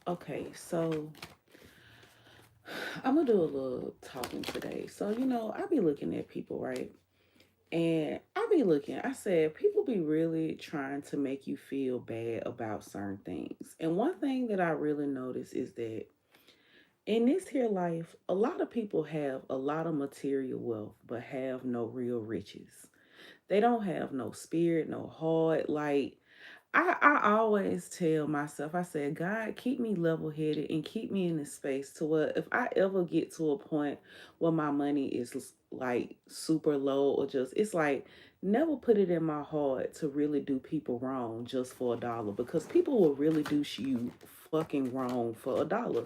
Okay, so I'm gonna do a little talking today. So, I be looking at people, right? And I be looking, I said, people be really trying to make you feel bad about certain things. And one thing that I really notice is that in this here life, a lot of people have a lot of material wealth, but have no real riches. They don't have no spirit, no heart. Like, I always tell myself, I said, God, keep me level headed and keep me in this space to where if I ever get to a point where my money is like super low or just, it's like, never put it in my heart to really do people wrong just for a dollar because people will really do you fucking wrong for a dollar.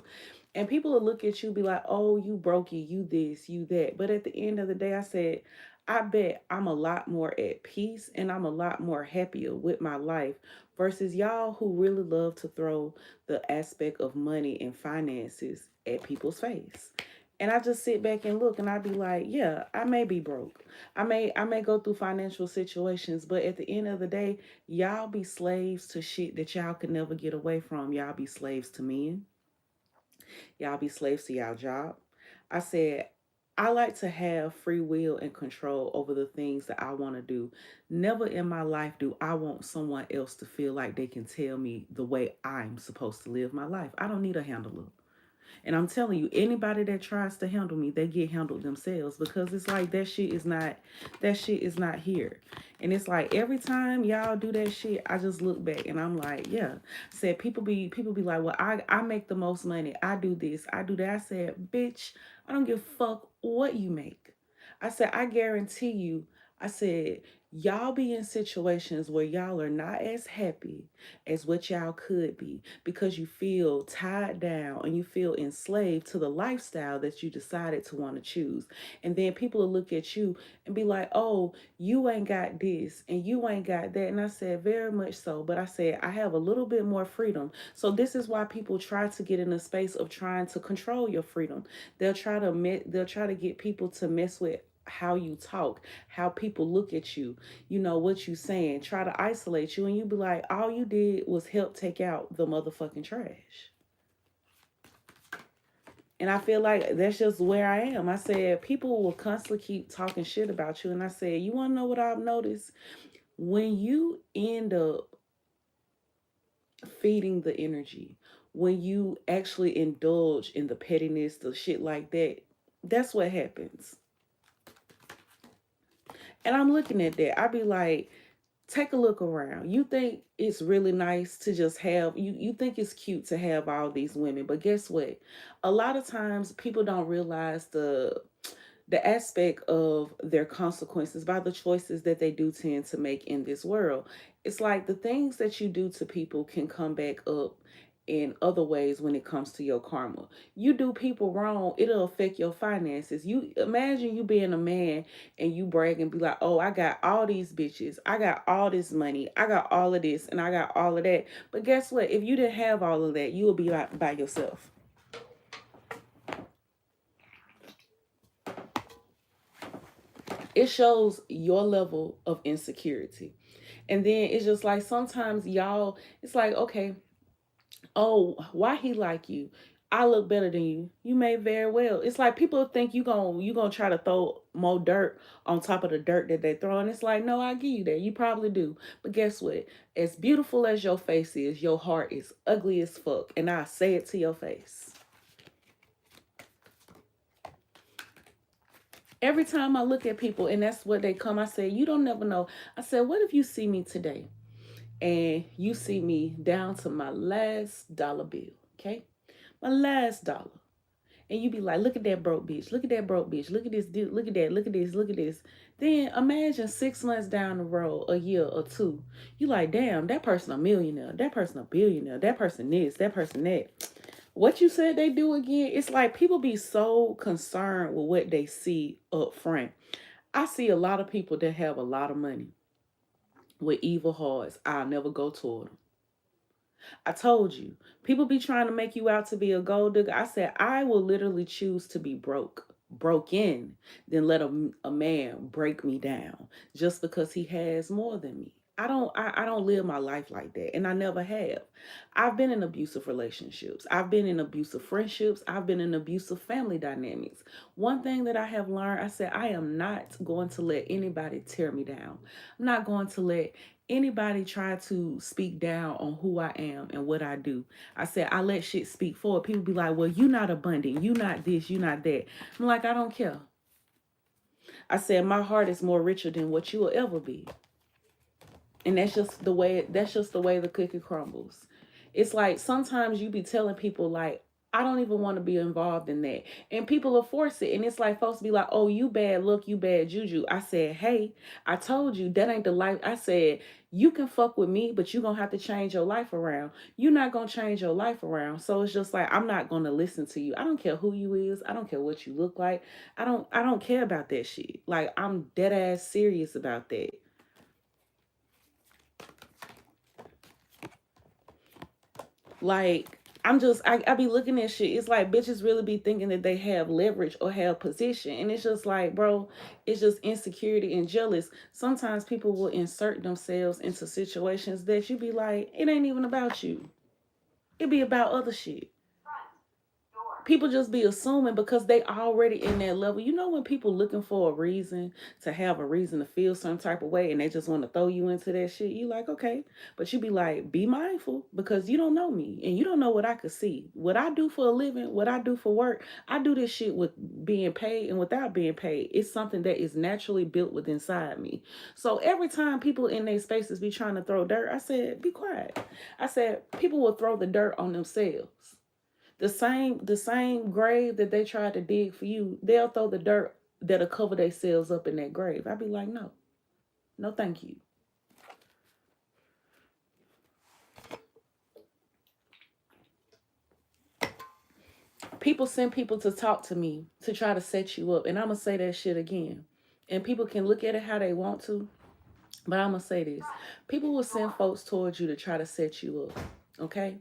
And people will look at you, be like, oh, you brokey, you this, you that. But at the end of the day, I said, I bet I'm a lot more at peace and I'm a lot more happier with my life versus y'all who really love to throw the aspect of money and finances at people's face. And I just sit back and look and I be like, yeah, I may be broke. I may go through financial situations, but at the end of the day, y'all be slaves to shit that y'all can never get away from. Y'all be slaves to men. Y'all be slaves to y'all job. I said, I like to have free will and control over the things that I want to do. Never in my life do I want someone else to feel like they can tell me the way I'm supposed to live my life. I don't need a handler. And I'm telling you, anybody that tries to handle me, they get handled themselves because it's like that shit is not here. And it's like every time y'all do that shit, I just look back and I'm like, yeah. Said people be like, well, I make the most money. I do this, I do that. I said, bitch, I don't give a fuck what you make. I said, I guarantee you, I said, y'all be in situations where y'all are not as happy as what y'all could be because you feel tied down and you feel enslaved to the lifestyle that you decided to want to choose. And then people will look at you and be like, oh, you ain't got this and you ain't got that. And I said, very much so. But I said, I have a little bit more freedom. So this is why people try to get in a space of trying to control your freedom. They'll try to get people to mess with how you talk, how people look at you, what you saying, try to isolate you, and you be like, all you did was help take out the motherfucking trash. And I feel like that's just where I am. I said people will constantly keep talking shit about you. And I said, you want to know what I've noticed? When you end up feeding the energy, when you actually indulge in the pettiness, the shit like that, that's what happens. And I'm looking at that. I be like, take a look around. You think it's really nice to just have you think it's cute to have all these women, but guess what? A lot of times people don't realize the aspect of their consequences by the choices that they do tend to make in this world. It's like the things that you do to people can come back up in other ways when it comes to your karma. You do people wrong, it'll affect your finances. You imagine you being a man and you brag and be like, oh, I got all these bitches, I got all this money, I got all of this, and I got all of that. But guess what? If you didn't have all of that, you would be by yourself. It shows your level of insecurity. And then it's just like sometimes y'all, it's like, okay, oh, why he like you? I look better than you. You may very well. It's like people think you gonna try to throw more dirt on top of the dirt that they throw. And it's like, no, I give you that. You probably do. But guess what? As beautiful as your face is, your heart is ugly as fuck. And I say it to your face. Every time I look at people and that's what they come, I say, you don't never know. I said, what if you see me today and you see me down to my last dollar bill, okay? My last dollar. And you be like, look at that broke bitch. Look at that broke bitch. Look at this dude. Look at that. Look at this. Look at this. Then imagine 6 months down the road, a year or two. You like, damn, that person a millionaire. That person a billionaire. That person this. That person that. What you said they do again? It's like people be so concerned with what they see up front. I see a lot of people that have a lot of money with evil hearts. I'll never go toward them. I told you, people be trying to make you out to be a gold digger. I said, I will literally choose to be broken, than let a man break me down just because he has more than me. I don't live my life like that, and I never have. I've been in abusive relationships. I've been in abusive friendships. I've been in abusive family dynamics. One thing that I have learned, I said, I am not going to let anybody tear me down. I'm not going to let anybody try to speak down on who I am and what I do. I said, I let shit speak for it. People be like, well, you not abundant. You not this, you not that. I'm like, I don't care. I said, my heart is more richer than what you will ever be. And that's just the way the cookie crumbles. It's like sometimes you be telling people like, I don't even want to be involved in that, and people will force it, and it's like folks be like, oh, you bad look, you bad juju. I said, hey, I told you that ain't the life. I said, you can fuck with me, but you gonna have to change your life around. You're not gonna change your life around. So it's just like, I'm not gonna listen to you. I don't care who you is. I don't care what you look like. I don't care about that shit. Like, I'm dead ass serious about that. Like, I be looking at shit. It's like bitches really be thinking that they have leverage or have position. And it's just like, bro, it's just insecurity and jealous. Sometimes people will insert themselves into situations that you be like, it ain't even about you. It be about other shit. People just be assuming because they already in that level. You know, when people looking for a reason to have a reason to feel some type of way and they just want to throw you into that shit, you like, okay. But you be like, be mindful because you don't know me and you don't know what I could see. What I do for a living, what I do for work, I do this shit with being paid and without being paid. It's something that is naturally built within inside me. So every time people in their spaces be trying to throw dirt, I said, be quiet. I said, people will throw the dirt on themselves. The same grave that they tried to dig for you, they'll throw the dirt that'll cover themselves up in that grave. I'd be like, no, no, thank you. People send people to talk to me to try to set you up, and I'm gonna say that shit again. And people can look at it how they want to, but I'm gonna say this: people will send folks towards you to try to set you up. Okay,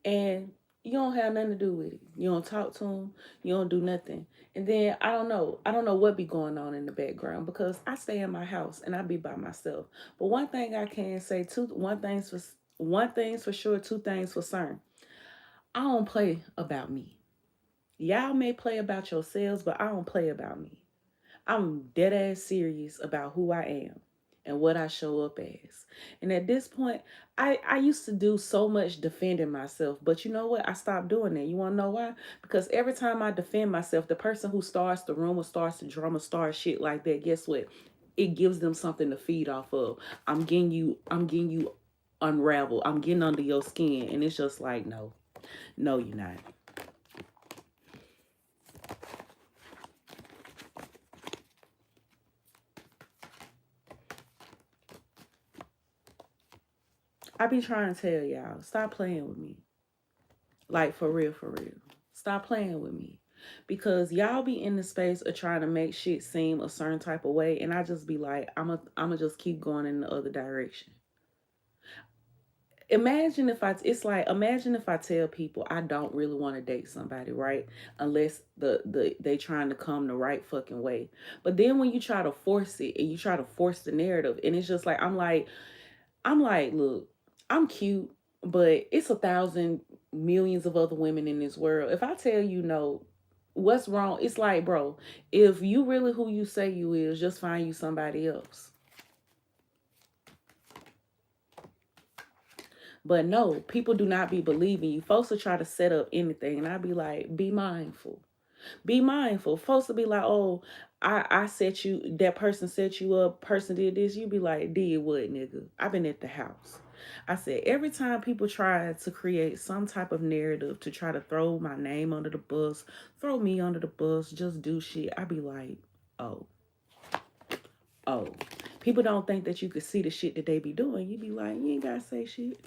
and you don't have nothing to do with it. You don't talk to them. You don't do nothing. And then I don't know. I don't know what be going on in the background because I stay in my house and I be by myself. But one thing I can say, one thing's for sure, two things for certain. I don't play about me. Y'all may play about yourselves, but I don't play about me. I'm dead ass serious about who I am and what I show up as. And at this point, I used to do so much defending myself, but you know what? I stopped doing that. You want to know why? Because every time I defend myself, the person who starts the rumor, starts the drama, starts shit like that, guess what? It gives them something to feed off of. I'm getting you unraveled. I'm getting under your skin. And it's just like, no, no, you're not. I be trying to tell y'all, stop playing with me. Like, for real, for real. Stop playing with me. Because y'all be in the space of trying to make shit seem a certain type of way. And I just be like, I'm going to just keep going in the other direction. Imagine if I tell people I don't really want to date somebody, right? Unless they trying to come the right fucking way. But then when you try to force it and you try to force the narrative, and it's just like, I'm like, look, I'm cute, but it's 1,000 millions of other women in this world. If I tell you no, what's wrong? It's like, bro, if you really who you say you is, just find you somebody else. But no, people do not be believing you. Folks will try to set up anything, and I be like, be mindful. Be mindful. Folks will be like, oh, I set you, that person set you up, person did this. You be like, did what, nigga? I've been at the house. I said, every time people try to create some type of narrative to try to throw my name under the bus, throw me under the bus, just do shit, I be like, oh, oh. People don't think that you could see the shit that they be doing. You be like, you ain't gotta say shit.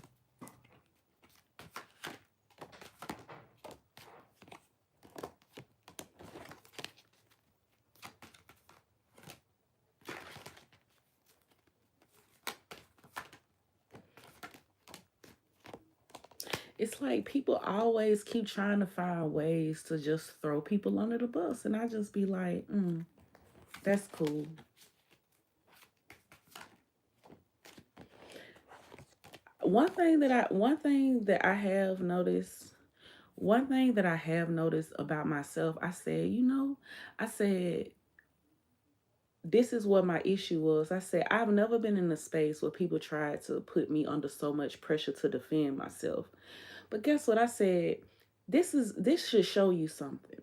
It's like people always keep trying to find ways to just throw people under the bus. And I just be like, that's cool. One thing that I have noticed, one thing that I have noticed about myself, I said, I said, this is what my issue was. I said, I've never been in a space where people tried to put me under so much pressure to defend myself. But guess what? I said, this should show you something.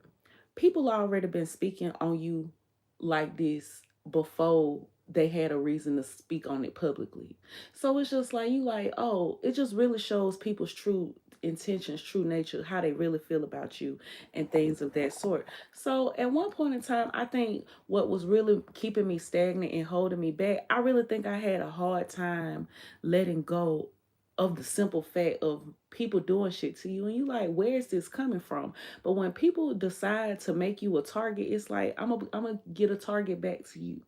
People already been speaking on you like this before they had a reason to speak on it publicly. So it's just like you like, oh, it just really shows people's true intentions, true nature, how they really feel about you and things of that sort. So at one point in time, I think what was really keeping me stagnant and holding me back, I really think I had a hard time letting go of the simple fact of people doing shit to you, and you like, where is this coming from? But when people decide to make you a target, it's like, I'm gonna get a target back to you.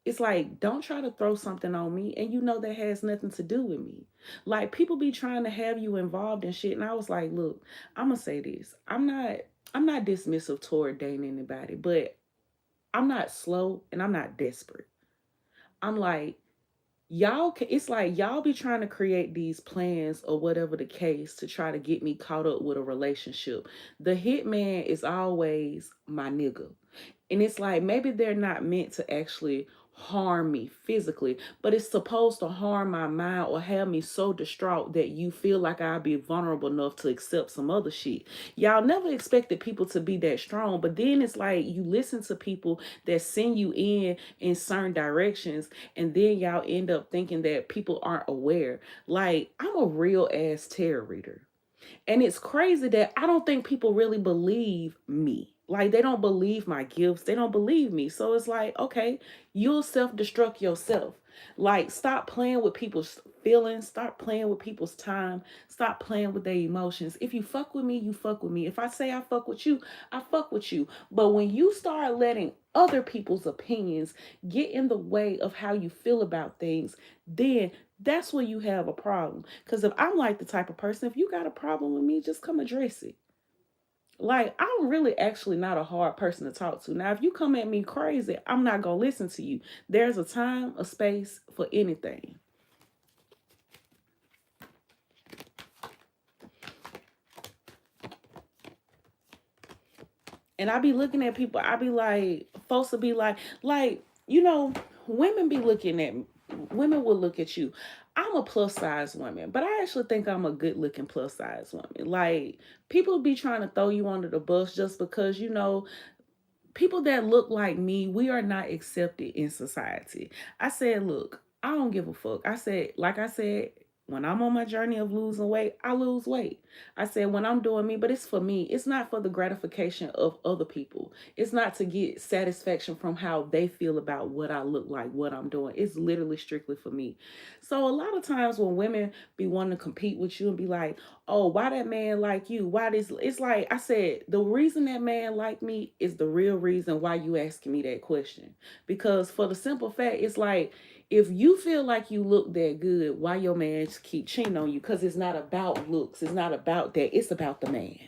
It's like, don't try to throw something on me and you know that has nothing to do with me. Like, people be trying to have you involved in shit, and I was like, look, I'm gonna say this. I'm not dismissive toward dating anybody, but I'm not slow and I'm not desperate. I'm like, it's like y'all be trying to create these plans or whatever the case to try to get me caught up with a relationship. The hitman is always my nigga. And it's like, maybe they're not meant to actually harm me physically, but it's supposed to harm my mind or have me so distraught that you feel like I'll be vulnerable enough to accept some other shit. Y'all never expected people to be that strong, but then it's like you listen to people that send you in certain directions, and then y'all end up thinking that people aren't aware. Like, I'm a real ass tarot reader. And it's crazy that I don't think people really believe me. Like, they don't believe my gifts. They don't believe me. So it's like, okay, you'll self-destruct yourself. Like, stop playing with people's feelings. Stop playing with people's time. Stop playing with their emotions. If you fuck with me, you fuck with me. If I say I fuck with you, I fuck with you. But when you start letting other people's opinions get in the way of how you feel about things, then that's where you have a problem. Because if I'm like the type of person, if you got a problem with me, just come address it. Like, I'm really actually not a hard person to talk to. Now, if you come at me crazy, I'm not going to listen to you. There's a time, a space for anything. And I be looking at people, I be like, folks will be like, women be looking at, women will look at you. I'm a plus size woman, but I actually think I'm a good looking plus size woman. Like, people be trying to throw you under the bus just because, people that look like me, we are not accepted in society. I said, look, I don't give a fuck. Like I said, when I'm on my journey of losing weight, I lose weight. I said, when I'm doing me, but it's for me. It's not for the gratification of other people. It's not to get satisfaction from how they feel about what I look like, what I'm doing. It's literally strictly for me. So a lot of times when women be wanting to compete with you and be like, oh, why that man like you? Why this? It's like I said, the reason that man like me is the real reason why you asking me that question. Because for the simple fact, it's like, if you feel like you look that good, why your man keep cheating on you? Because it's not about looks. It's not about that. It's about the man.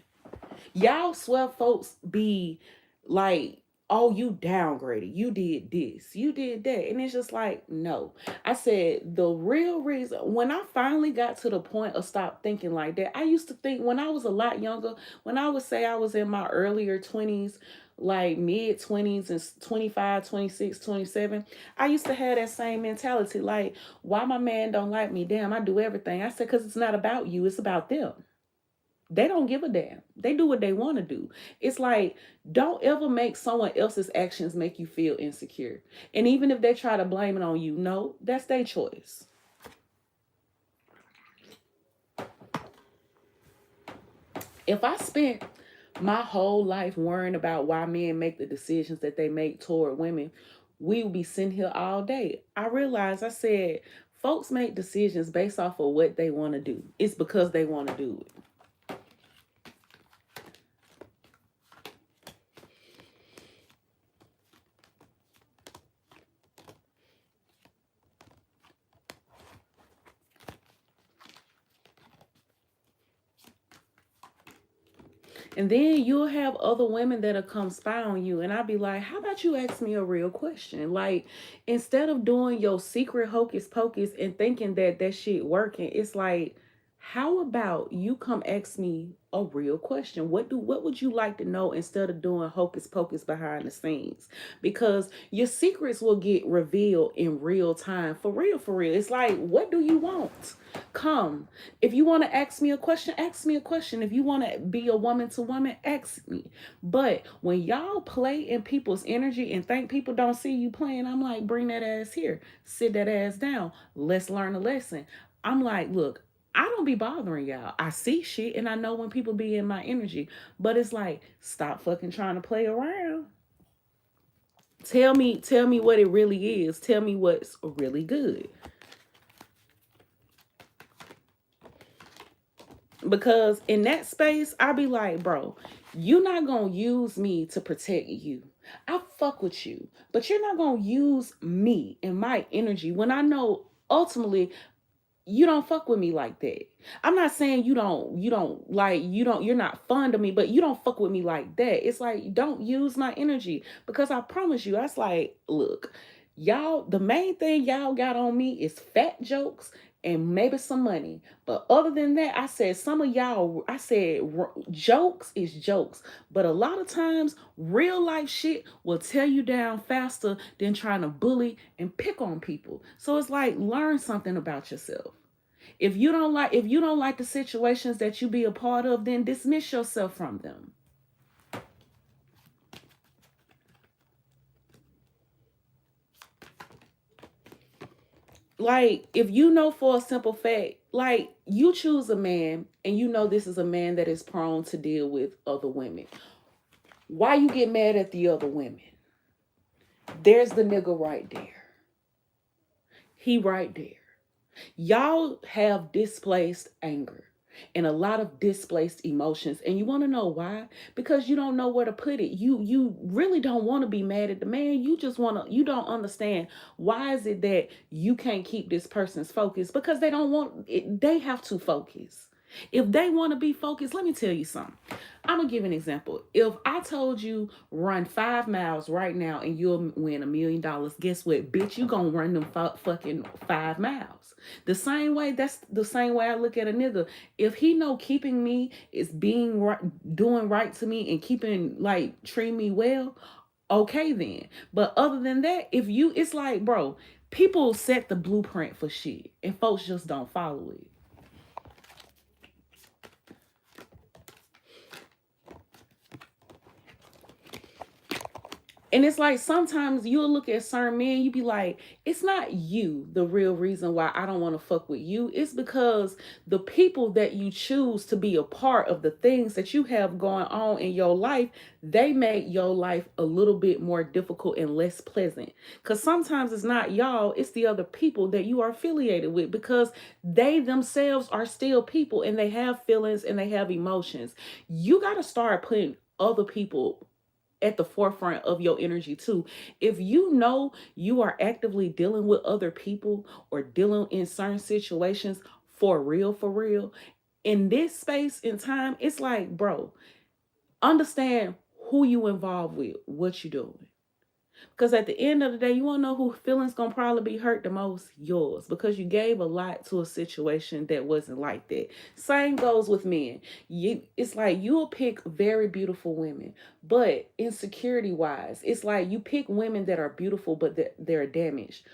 Y'all swear folks be like, oh, you downgraded, you did this, you did that, and it's just like, no. I said, the real reason, when I finally got to the point of stop thinking like that, I used to think when I was a lot younger, when I would say I was in my earlier 20s, like mid 20s and 25, 26, 27, I used to have that same mentality, like, why my man don't like me? Damn, I do everything. I said, because it's not about you, it's about them. They don't give a damn. They do what they want to do. It's like, don't ever make someone else's actions make you feel insecure. And even if they try to blame it on you, no, that's their choice. If I spent my whole life worrying about why men make the decisions that they make toward women, we would be sitting here all day. I realized, I said, folks make decisions based off of what they want to do. It's because they want to do it. And then you'll have other women that'll come spy on you. And I'll be like, how about you ask me a real question? Like, instead of doing your secret hocus pocus and thinking that that shit working, it's like, how about you come ask me a real question? What would you like to know instead of doing hocus pocus behind the scenes? Because your secrets will get revealed in real time. For real, for real. It's like, what do you want? Come. If you want to ask me a question, ask me a question. If you want to be a woman to woman, ask me. But when y'all play in people's energy and think people don't see you playing, I'm like, bring that ass here. Sit that ass down. Let's learn a lesson. I'm like, look, I don't be bothering y'all. I see shit and I know when people be in my energy. But it's like, stop fucking trying to play around. Tell me what it really is. Tell me what's really good. Because in that space, I be like, bro, you're not gonna use me to protect you. I fuck with you, but you're not gonna use me and my energy when I know ultimately you don't fuck with me like that. I'm not saying you're not fond of me, but you don't fuck with me like that. It's like, don't use my energy because I promise you, that's like, look, y'all, the main thing y'all got on me is fat jokes and maybe some money. But other than that, I said some of y'all, I said jokes is jokes. But a lot of times, real life shit will tear you down faster than trying to bully and pick on people. So it's like, learn something about yourself. If you don't like the situations that you be a part of, then dismiss yourself from them. Like, if you know for a simple fact, like, you choose a man and you know this is a man that is prone to deal with other women, why you get mad at the other women? There's the nigga right there. He right there. Y'all have displaced anger and a lot of displaced emotions. And you want to know why? Because you don't know where to put it. You really don't want to be mad at the man. You just want to, you don't understand why is it that you can't keep this person's focus? Because they don't want it, they have to focus. If they want to be focused, let me tell you something. I'm gonna give an example. If I told you run 5 miles right now and you'll win $1 million, guess what, bitch? You gonna run them fucking 5 miles. The same way. That's the same way I look at a nigga. If he know keeping me is being right, doing right to me, and keeping like treating me well, okay then. But other than that, if you, it's like, bro, people set the blueprint for shit, and folks just don't follow it. And it's like sometimes you'll look at certain men, you be like, it's not you the real reason why I don't want to fuck with you. It's because the people that you choose to be a part of the things that you have going on in your life, they make your life a little bit more difficult and less pleasant. Because sometimes it's not y'all, it's the other people that you are affiliated with, because they themselves are still people and they have feelings and they have emotions. You got to start putting other people at the forefront of your energy too. If you know you are actively dealing with other people or dealing in certain situations for real, in this space and time, it's like, bro, understand who you involved with, what you doing. Because at the end of the day, you want to know who feelings gonna probably be hurt the most? Yours. Because you gave a lot to a situation that wasn't like that. Same goes with men. It's like you'll pick very beautiful women, but insecurity wise, it's like you pick women that are beautiful, but they're damaged.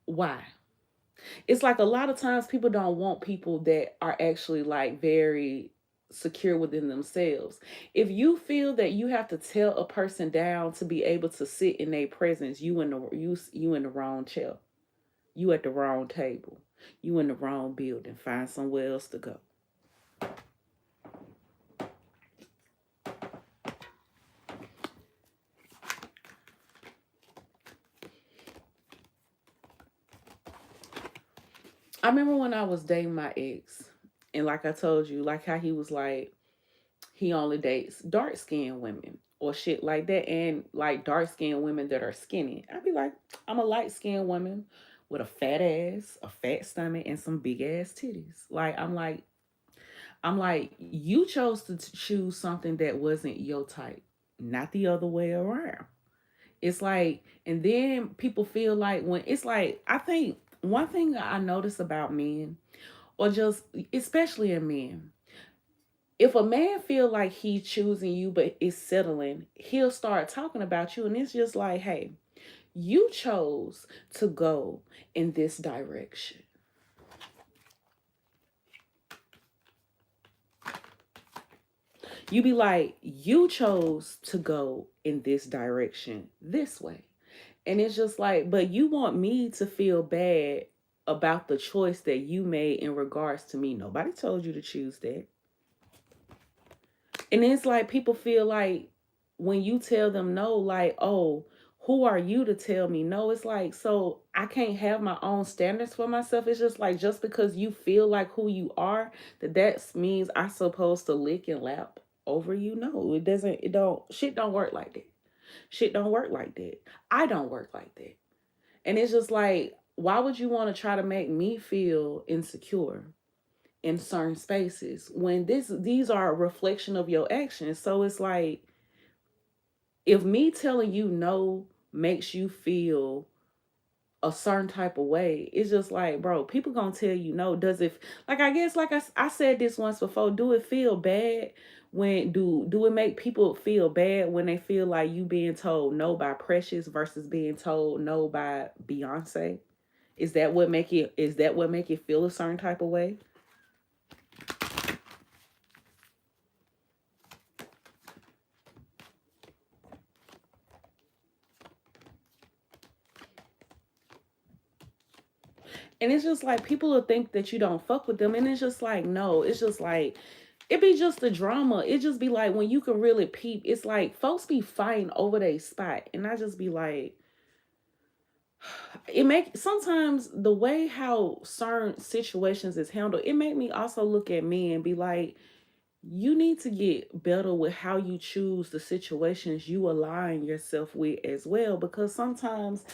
Why? It's like a lot of times people don't want people that are actually like very secure within themselves. If you feel that you have to tell a person down to be able to sit in their presence, you in the wrong chair. You at the wrong table. You in the wrong building. Find somewhere else to go. I remember when I was dating my ex, and like I told you, like how he was like, he only dates dark skinned women or shit like that, and like dark skinned women that are skinny. I'd be like, I'm a light skinned woman with a fat ass, a fat stomach, and some big ass titties. Like, I'm like, I'm like, you chose to choose something that wasn't your type, not the other way around. It's like, and then people feel like when it's like, I think one thing I notice about men, or just especially in men, if a man feel like he's choosing you but is settling, he'll start talking about you, and it's just like, hey, you chose to go in this direction. You be like, you chose to go in this direction this way. And it's just like, but you want me to feel bad about the choice that you made in regards to me. Nobody told you to choose that. And it's like people feel like when you tell them no, like, oh, who are you to tell me no? It's like, so I can't have my own standards for myself. It's just like, just because you feel like who you are, that means I supposed to lick and lap over you. No, it doesn't. It don't. Shit don't work like that. Shit don't work like that. I don't work like that. And it's just like, why would you want to try to make me feel insecure in certain spaces when these are a reflection of your actions? So it's like, if me telling you no makes you feel a certain type of way, it's just like, bro, people gonna tell you no. Does it, like, I guess, like I said this once before, do it feel bad when do it make people feel bad when they feel like you being told no by Precious versus being told no by Beyonce? Is that what make it feel a certain type of way? And it's just like people will think that you don't fuck with them, and it's just like, no, it's just like, it be just the drama. It just be like when you can really peep, it's like folks be fighting over their spot. And I just be like, it make sometimes the way how certain situations is handled, it make me also look at me and be like, you need to get better with how you choose the situations you align yourself with as well, because sometimes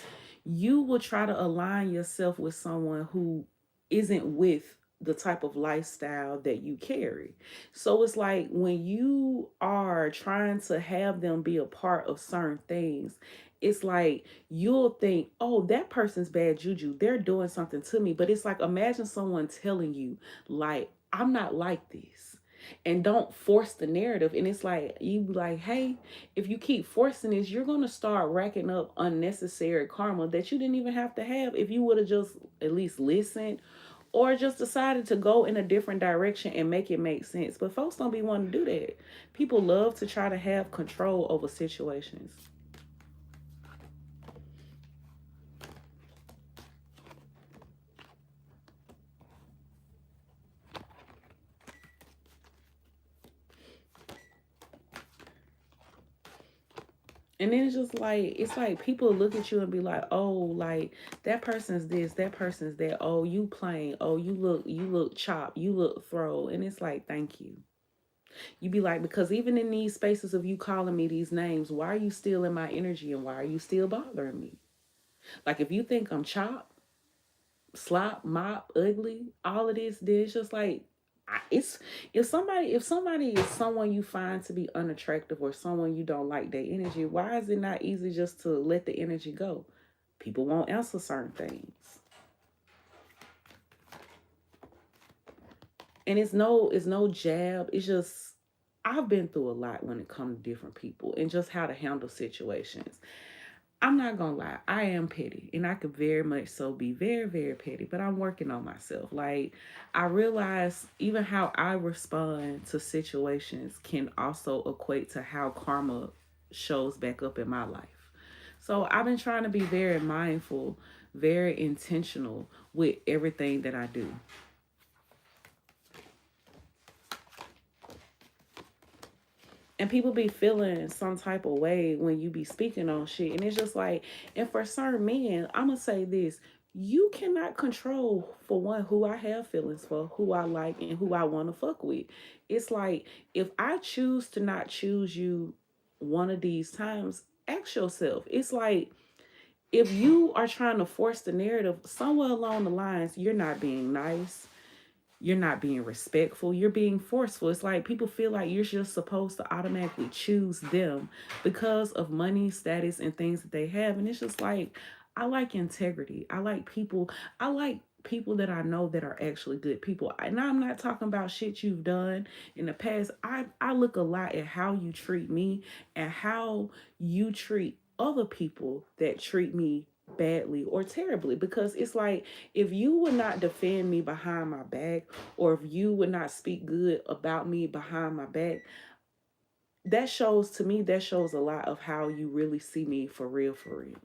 you will try to align yourself with someone who isn't with the type of lifestyle that you carry. So it's like when you are trying to have them be a part of certain things, it's like you'll think, oh, that person's bad juju. They're doing something to me. But it's like, imagine someone telling you, like, I'm not like this. And don't force the narrative. And it's like, you be like, hey, if you keep forcing this, you're going to start racking up unnecessary karma that you didn't even have to have if you would have just at least listened or just decided to go in a different direction and make it make sense. But folks don't be wanting to do that. People love to try to have control over situations. And then it's like people look at you and be like, oh, like that person's this, that person's that. Oh, you plain. Oh, you look chopped. You look throw. And it's like, thank you. You be like, because even in these spaces of you calling me these names, why are you still in my energy and why are you still bothering me? Like if you think I'm chopped, slop, mop, ugly, all of this, then it's just like, it's, if somebody is someone you find to be unattractive or someone you don't like their energy, why is it not easy just to let the energy go? People won't answer certain things. And it's no jab. It's just, I've been through a lot when it comes to different people and just how to handle situations. I'm not gonna lie, I am petty, and I could very much so be very, very petty, but I'm working on myself. Like, I realize even how I respond to situations can also equate to how karma shows back up in my life. So I've been trying to be very mindful, very intentional with everything that I do. And people be feeling some type of way when you be speaking on shit. And it's just like, and for certain men, I'm going to say this: you cannot control, for one, who I have feelings for, who I like, and who I want to fuck with. It's like, if I choose to not choose you one of these times, ask yourself. It's like, if you are trying to force the narrative, somewhere along the lines, you're not being nice. You're not being respectful, you're being forceful. It's like people feel like you're just supposed to automatically choose them because of money, status, and things that they have. And it's just like, I like integrity. I like people that I know that are actually good people. And I'm not talking about shit you've done in the past. I look a lot at how you treat me and how you treat other people that treat me badly or terribly, because it's like, if you would not defend me behind my back, or if you would not speak good about me behind my back, that shows to me, that shows a lot of how you really see me for real, for real.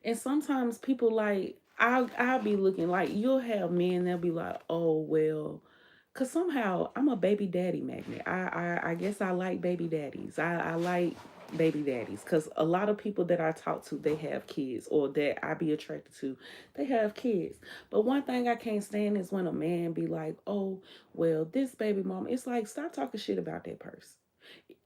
And sometimes people like, I'll be looking like, you'll have men they'll be like, oh well, cause somehow I'm a baby daddy magnet. I guess I like baby daddies. I like baby daddies because a lot of people that I talk to, they have kids, or that I be attracted to, they have kids. But one thing I can't stand is when a man be like, oh well, this baby mama. It's like, stop talking shit about that person.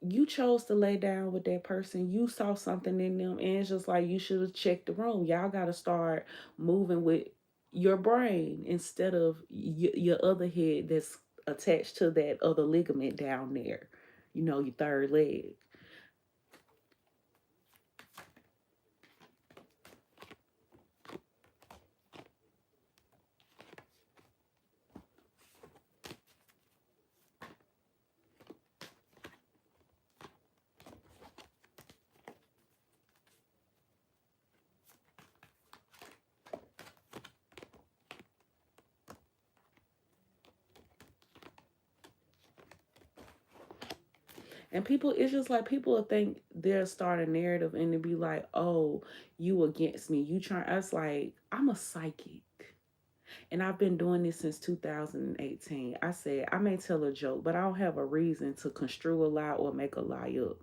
You chose to lay down with that person. You saw something in them, and it's just like, you should have checked the room. Y'all got to start moving with your brain instead of your other head that's attached to that other ligament down there, your third leg. And people, it's just like, people will think they'll start a narrative and to be like, oh, you against me. You trying, I was like, I'm a psychic. And I've been doing this since 2018. I said, I may tell a joke, but I don't have a reason to construe a lie or make a lie up.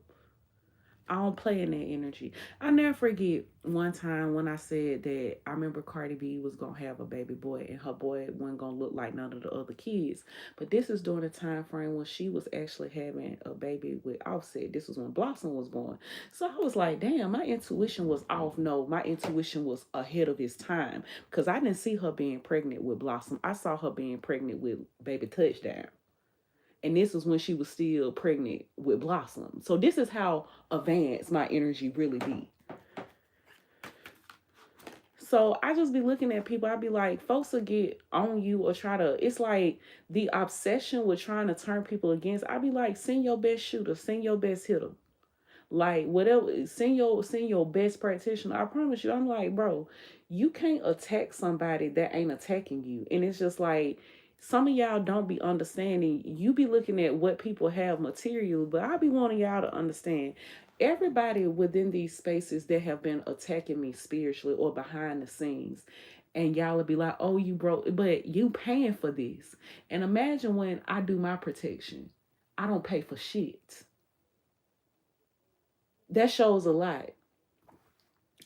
I don't play in that energy. I never forget one time when I said that I remember Cardi B was gonna have a baby boy, and her boy wasn't gonna look like none of the other kids. But this is during the time frame when she was actually having a baby with Offset. This was when Blossom was born. So I was like, damn, my intuition was off. No, my intuition was ahead of its time, because I didn't see her being pregnant with Blossom. I saw her being pregnant with Baby Touchdown, and this was when she was still pregnant with Blossom. So this is how advanced my energy really be. So I just be looking at people. I be like, folks will get on you or try to. It's like the obsession with trying to turn people against. I be like, send your best shooter, send your best hitter. Like whatever, send your best practitioner. I promise you. I'm like, bro, you can't attack somebody that ain't attacking you. And it's just like, some of y'all don't be understanding. You be looking at what people have material, but I be wanting y'all to understand, everybody within these spaces that have been attacking me spiritually or behind the scenes, and y'all will be like, oh, you broke, but you paying for this. And imagine when I do my protection, I don't pay for shit. That shows a lot.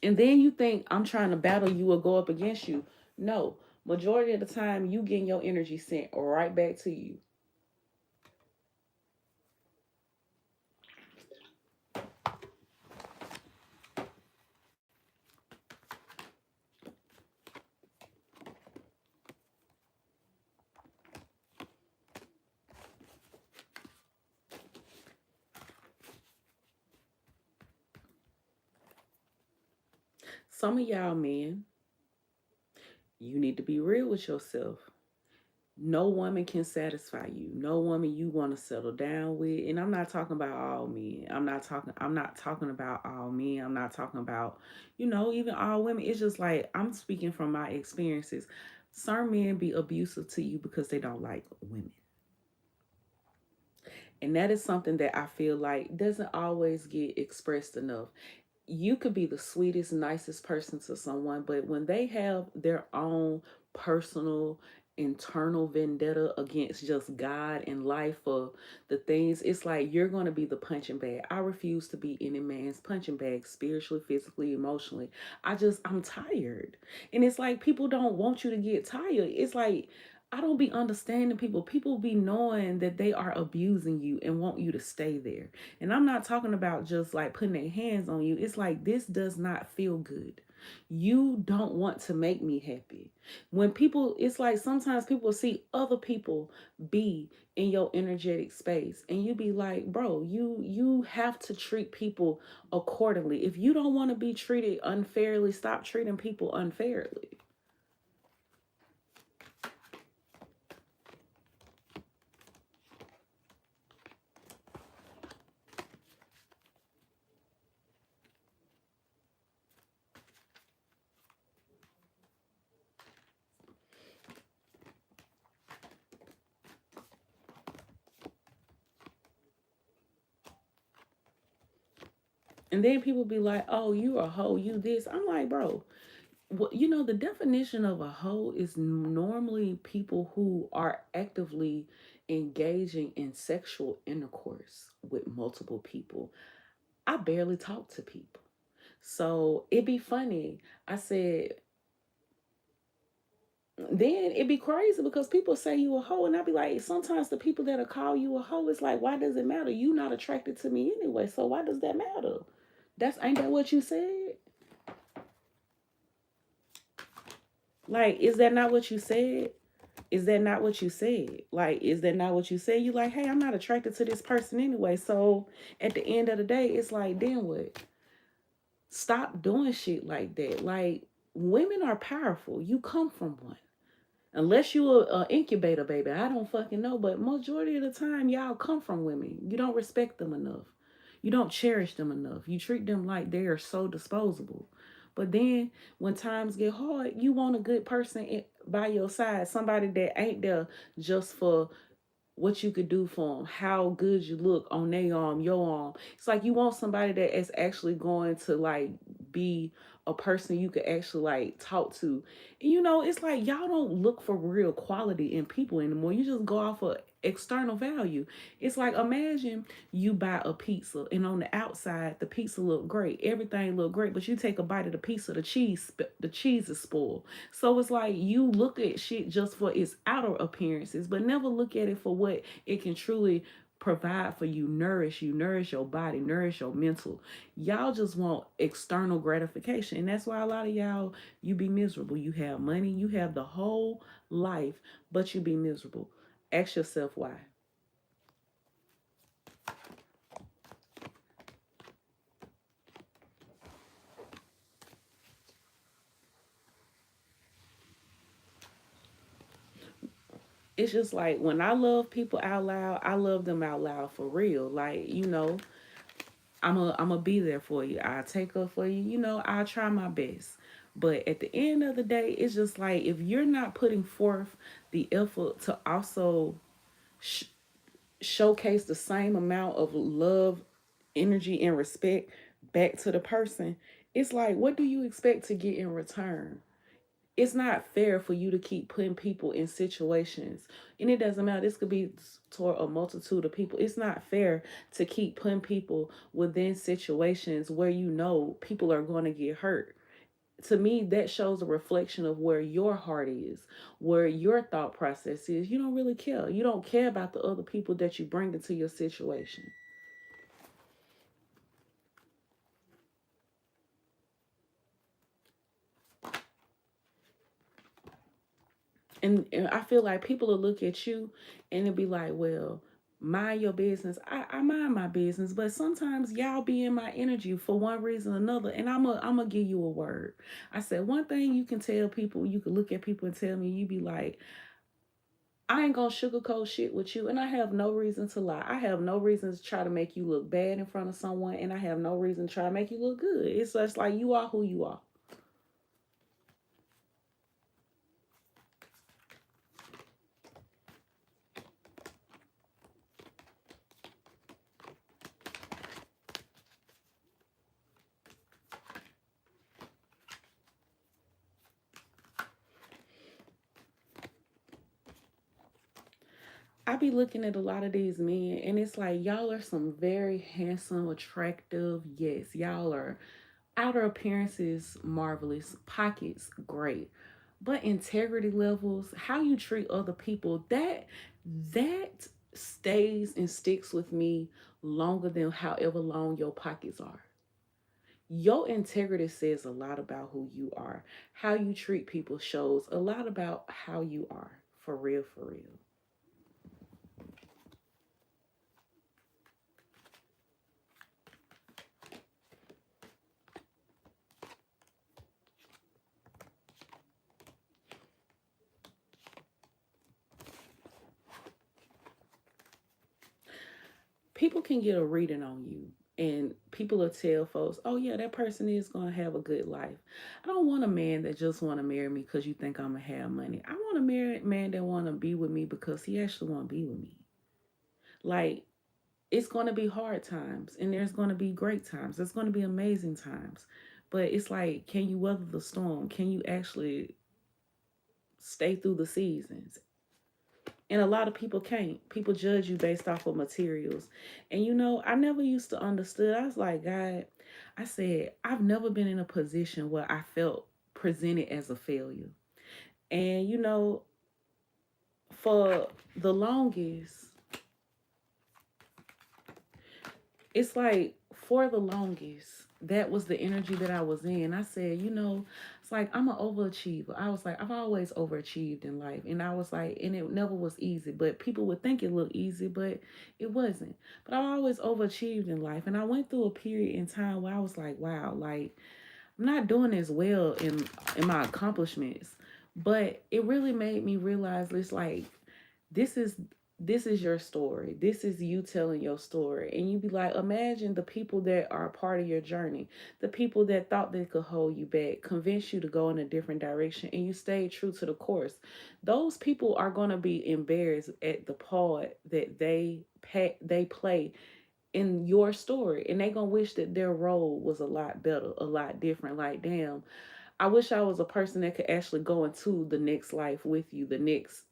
And then you think I'm trying to battle you or go up against you. No, majority of the time you getting your energy sent right back to you. Some of y'all men, you need to be real with yourself. No woman can satisfy you. No woman you want to settle down with. And I'm not talking about all men. I'm not talking about all men. I'm not talking about, even all women. It's just like, I'm speaking from my experiences. Some men be abusive to you because they don't like women. And that is something that I feel like doesn't always get expressed enough. You could be the sweetest, nicest person to someone, but when they have their own personal, internal vendetta against just God and life for the things, it's like you're going to be the punching bag. I refuse to be any man's punching bag, spiritually, physically, emotionally. I'm tired. And it's like people don't want you to get tired. It's like, I don't be understanding people. People be knowing that they are abusing you and want you to stay there. And I'm not talking about just like putting their hands on you. It's like, this does not feel good. You don't want to make me happy. When people, it's like sometimes people see other people be in your energetic space and you be like, bro, you have to treat people accordingly. If you don't want to be treated unfairly, stop treating people unfairly. And then people be like, oh, you a hoe, you this. I'm like, bro, the definition of a hoe is normally people who are actively engaging in sexual intercourse with multiple people. I barely talk to people. So it'd be funny. I said, then it'd be crazy because people say you a hoe, and I'd be like, sometimes the people that call you a hoe, it's like, why does it matter? You not attracted to me anyway, so why does that matter? That's ain't that what you said? Like, is that not what you said? Is that not what you said? Like, is that not what you said? You like, hey, I'm not attracted to this person anyway. So at the end of the day, it's like, then what? Stop doing shit like that. Like, women are powerful. You come from one. Unless you a incubator baby, I don't fucking know. But majority of the time, y'all come from women. You don't respect them enough. You don't cherish them enough. You treat them like they are so disposable. But then when times get hard, you want a good person by your side, somebody that ain't there just for what you could do for them, how good you look on their arm, your arm. It's like you want somebody that is actually going to like be a person you could actually like talk to. And it's like y'all don't look for real quality in people anymore. You just go off of external value. It's like imagine you buy a pizza and on the outside the pizza look great, everything look great, but you take a bite of the pizza, the cheese is spoiled. So it's like you look at shit just for its outer appearances, but never look at it for what it can truly provide for you, nourish your body, nourish your mental. Y'all just want external gratification. And that's why a lot of y'all, you be miserable. You have money, you have the whole life, but you be miserable. Ask yourself why. It's just like when I love people out loud, I love them out loud for real. Like, I'm a be there for you. I take up for you. I try my best. But at the end of the day, it's just like if you're not putting forth the effort to also sh- showcase the same amount of love, energy, and respect back to the person, it's like, what do you expect to get in return? It's not fair for you to keep putting people in situations, and it doesn't matter, this could be toward a multitude of people. It's not fair to keep putting people within situations where people are going to get hurt. To me, that shows a reflection of where your heart is, where your thought process is. You don't really care. You don't care about the other people that you bring into your situation. And I feel like people will look at you and it'll be like, well, mind your business. I mind my business, but sometimes y'all be in my energy for one reason or another. And I'm gonna give you a word. I said one thing you can tell people, you can look at people and tell me, you be like, I ain't gonna sugarcoat shit with you, and I have no reason to lie. I have no reason to try to make you look bad in front of someone, and I have no reason to try to make you look good. It's just like you are who you are. I be looking at a lot of these men, and it's like y'all are some very handsome, attractive. Yes, y'all are outer appearances marvelous, pockets great, But integrity levels, how you treat other people, that stays and sticks with me longer than however long your pockets are. Your integrity says a lot about who you are. How you treat people shows a lot about how you are. For real, for real. People can get a reading on you, and people will tell folks, oh yeah, that person is going to have a good life. I don't want a man that just want to marry me because you think I'm going to have money. I want a married man that want to be with me because he actually want to be with me. Like, it's going to be hard times, and there's going to be great times. There's going to be amazing times. But it's like, can you weather the storm? Can you actually stay through the seasons? And a lot of people can't. People judge you based off of materials. And I never used to understood. I was like, God, I said, I've never been in a position where I felt presented as a failure. And for the longest, it's like for the longest, that was the energy that I was in. I said, it's like I'm an overachiever. I was like, I've always overachieved in life. And I was like, and it never was easy. But people would think it looked easy, but it wasn't. But I always overachieved in life. And I went through a period in time where I was like, wow, like I'm not doing as well in my accomplishments. But it really made me realize it's like this is this is your story. This is you telling your story. And you be like, imagine the people that are a part of your journey, the people that thought they could hold you back, convince you to go in a different direction, and you stayed true to the course. Those people are going to be embarrassed at the part that they play in your story, and they gonna wish that their role was a lot better, a lot different. Like, damn, I wish I was a person that could actually go into the next life with you, the next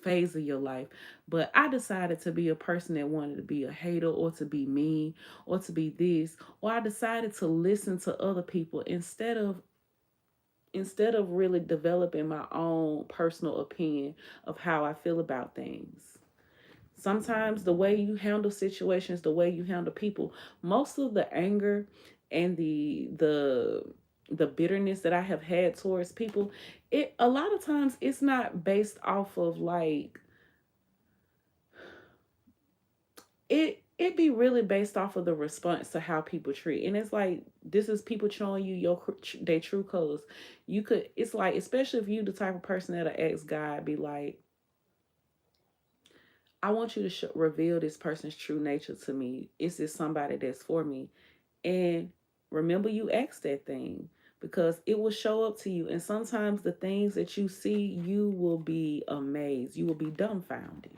phase of your life. But I decided to be a person that wanted to be a hater or to be mean or to be this, or I decided to listen to other people instead of really developing my own personal opinion of how I feel about things. Sometimes the way you handle situations, the way you handle people, most of the anger and the bitterness that I have had towards people, it a lot of times it's not based off of like it be really based off of the response to how people treat. And it's like this is people showing you their true colors. You could It's like, especially if you the type of person that'll ask God, be like, I want you to reveal this person's true nature to me. Is this somebody that's for me? And remember, you asked that thing because it will show up to you. And sometimes the things that you see, you will be amazed. You will be dumbfounded.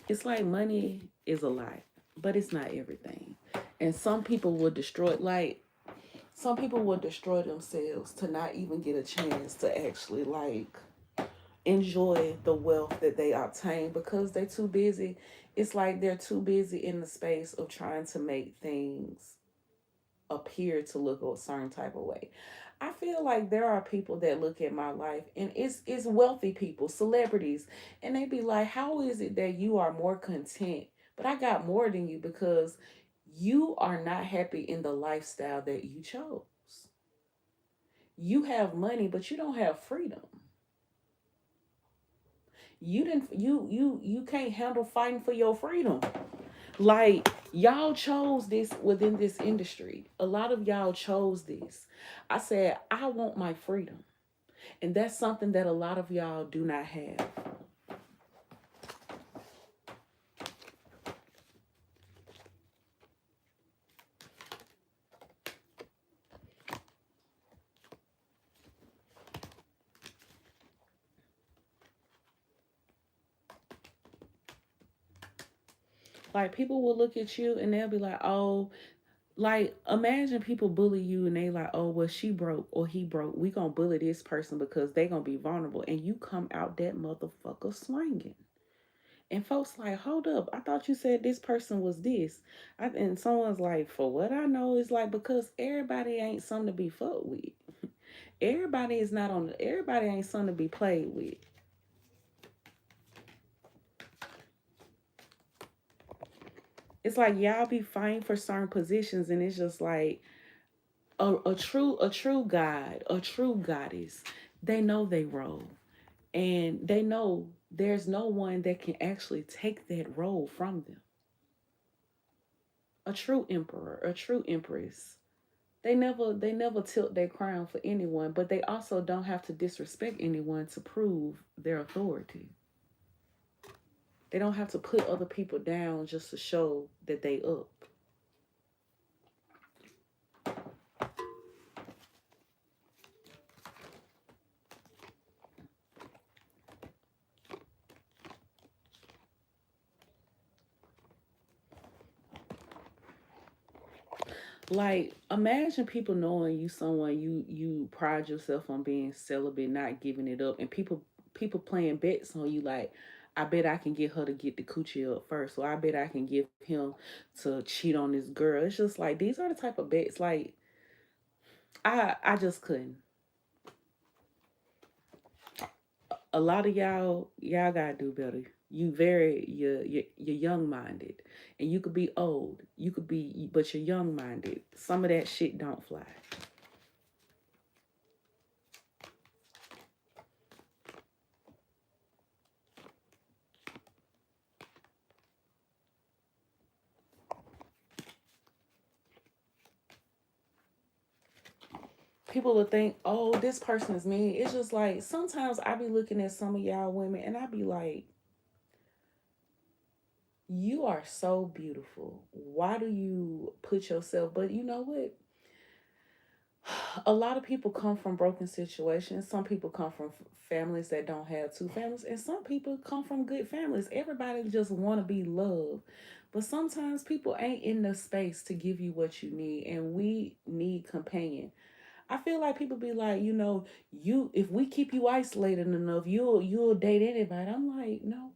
It's like money is a lot, but it's not everything. And some people will destroy themselves to not even get a chance to actually like enjoy the wealth that they obtain because they're too busy. It's like they're too busy in the space of trying to make things appear to look a certain type of way. I feel like there are people that look at my life, and it's wealthy people, celebrities, and they be like, "How is it that you are more content, but I got more than you because you are not happy in the lifestyle that you chose. You have money, but you don't have freedom. You can't handle fighting for your freedom. Like, y'all chose this within this industry. A lot of y'all chose this. I said, I want my freedom. And that's something that a lot of y'all do not have. Like, people will look at you and they'll be like, oh, Like, imagine people bully you and they like, oh, well, she broke or he broke. We gonna bully this person because they gonna be vulnerable. And you come out that motherfucker swinging. And folks like, hold up, I thought you said this person was this. And someone's like, for what I know, it's like, because everybody ain't something to be fucked with. Everybody is not on, everybody ain't something to be played with. It's like y'all be fighting for certain positions and it's just like, a true god, a true goddess, they know they role, and they know there's no one that can actually take that role from them. A true emperor, a true empress, they never tilt their crown for anyone, but they also don't have to disrespect anyone to prove their authority. They don't have to put other people down just to show that they up. Like, imagine people knowing you someone you pride yourself on being celibate, not giving it up, and people playing bets on you. Like, I bet I can get her to get the coochie up first, or I bet I can get him to cheat on this girl. It's just like these are the type of bets. Like, I just couldn't. A lot of y'all gotta do better. You're young minded, and you could be old. You could be, but you're young minded. Some of that shit don't fly. People will think, oh, this person is mean. It's just like sometimes I be looking at some of y'all women and I be like, you are so beautiful. Why do you put yourself? But you know what? A lot of people come from broken situations. Some people come from families that don't have two families, and some people come from good families. Everybody just want to be loved. But sometimes people ain't in the space to give you what you need, and we need companion. I feel like people be like, you if we keep you isolated enough, you'll date anybody. I'm like, no.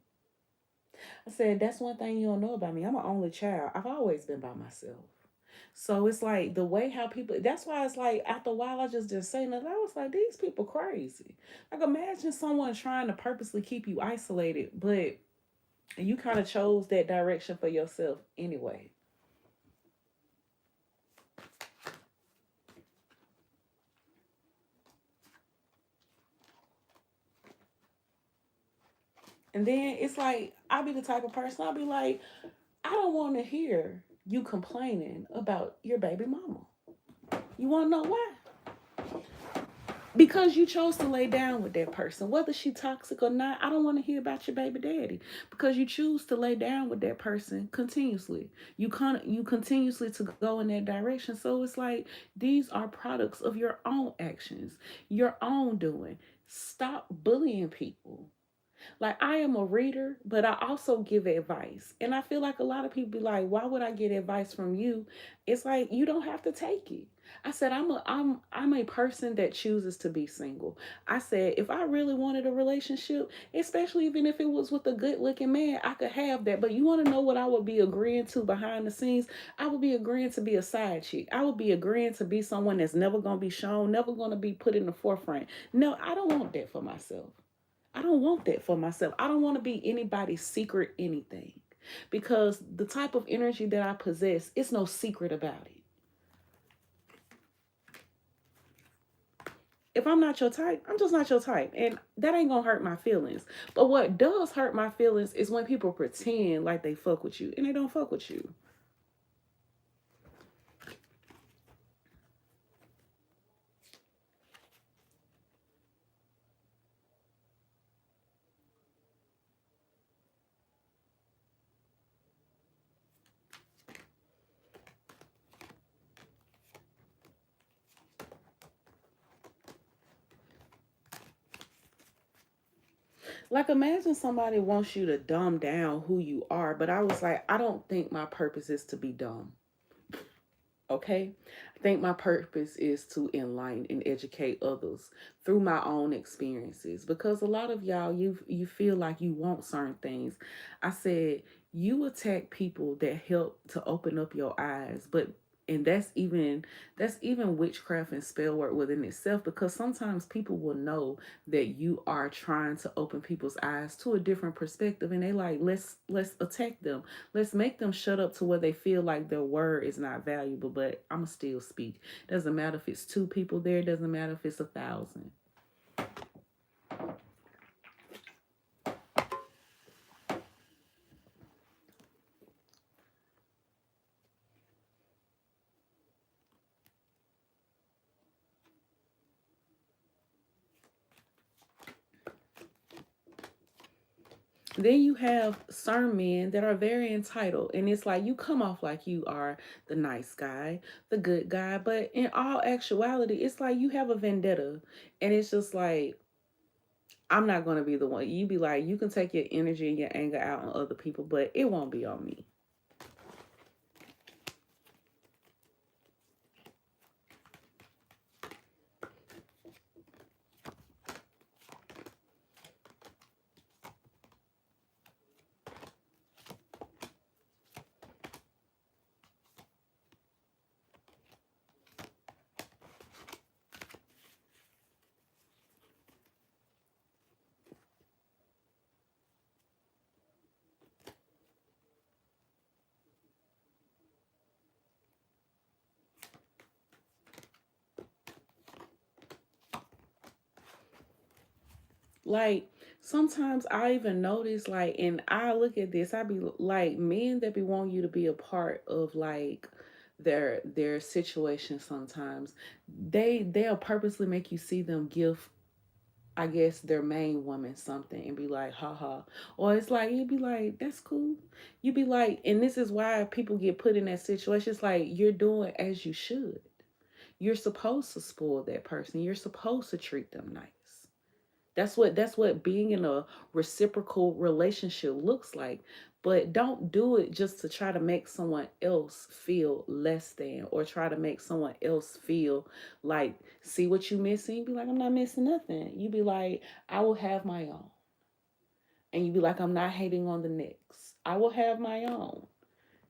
I said that's one thing you don't know about me. I'm an only child. I've always been by myself. So it's like the way how people. That's why it's like after a while I just didn't say nothing. I was like, these people crazy. Like imagine someone trying to purposely keep you isolated, but you kind of chose that direction for yourself anyway. And then it's like I'll be the type of person I'll be like, I don't want to hear you complaining about your baby mama. You want to know why? Because you chose to lay down with that person, whether she toxic or not. I don't want to hear about your baby daddy because you choose to lay down with that person continuously. You continuously to go in that direction. So it's like these are products of your own actions, your own doing. Stop bullying people. Like I am a reader, but I also give advice. And I feel like a lot of people be like, "Why would I get advice from you?" It's like you don't have to take it. I said I'm a person that chooses to be single. I said if I really wanted a relationship, especially even if it was with a good-looking man, I could have that. But you want to know what I would be agreeing to behind the scenes? I would be agreeing to be a side chick. I would be agreeing to be someone that's never going to be shown, never going to be put in the forefront. No, I don't want that for myself. I don't want that for myself. I don't want to be anybody's secret anything because the type of energy that I possess, it's no secret about it. If I'm not your type, I'm just not your type. And that ain't gonna hurt my feelings. But what does hurt my feelings is when people pretend like they fuck with you and they don't fuck with you. Like imagine somebody wants you to dumb down who you are, but I was like, I don't think my purpose is to be dumb. Okay. I think my purpose is to enlighten and educate others through my own experiences, because a lot of y'all, you feel like you want certain things. I said you attack people that help to open up your eyes, but and that's even witchcraft and spell work within itself, because sometimes people will know that you are trying to open people's eyes to a different perspective, and they like, let's attack them. Let's make them shut up to where they feel like their word is not valuable, but I'ma still speak. Doesn't matter if it's two people there, doesn't matter if it's 1,000. Then you have certain men that are very entitled, and it's like you come off like you are the nice guy, the good guy, but in all actuality, it's like you have a vendetta, and it's just like, I'm not gonna be the one. You be like, you can take your energy and your anger out on other people, but it won't be on me. Like sometimes I even notice, like, and I look at this, I be like, men that be wanting you to be a part of like their situation. Sometimes they'll purposely make you see them give, I guess, their main woman something and be like, haha. Or it's like, you'd be like, that's cool. You'd be like, and this is why people get put in that situation. It's like, you're doing as you should. You're supposed to spoil that person. You're supposed to treat them nice. That's what being in a reciprocal relationship looks like. But don't do it just to try to make someone else feel less than, or try to make someone else feel like, see what you missing. You be like, I'm not missing nothing. You be like, I will have my own. And you be like, I'm not hating on the next. I will have my own.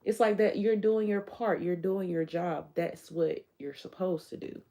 It's like that, you're doing your part, you're doing your job. That's what you're supposed to do.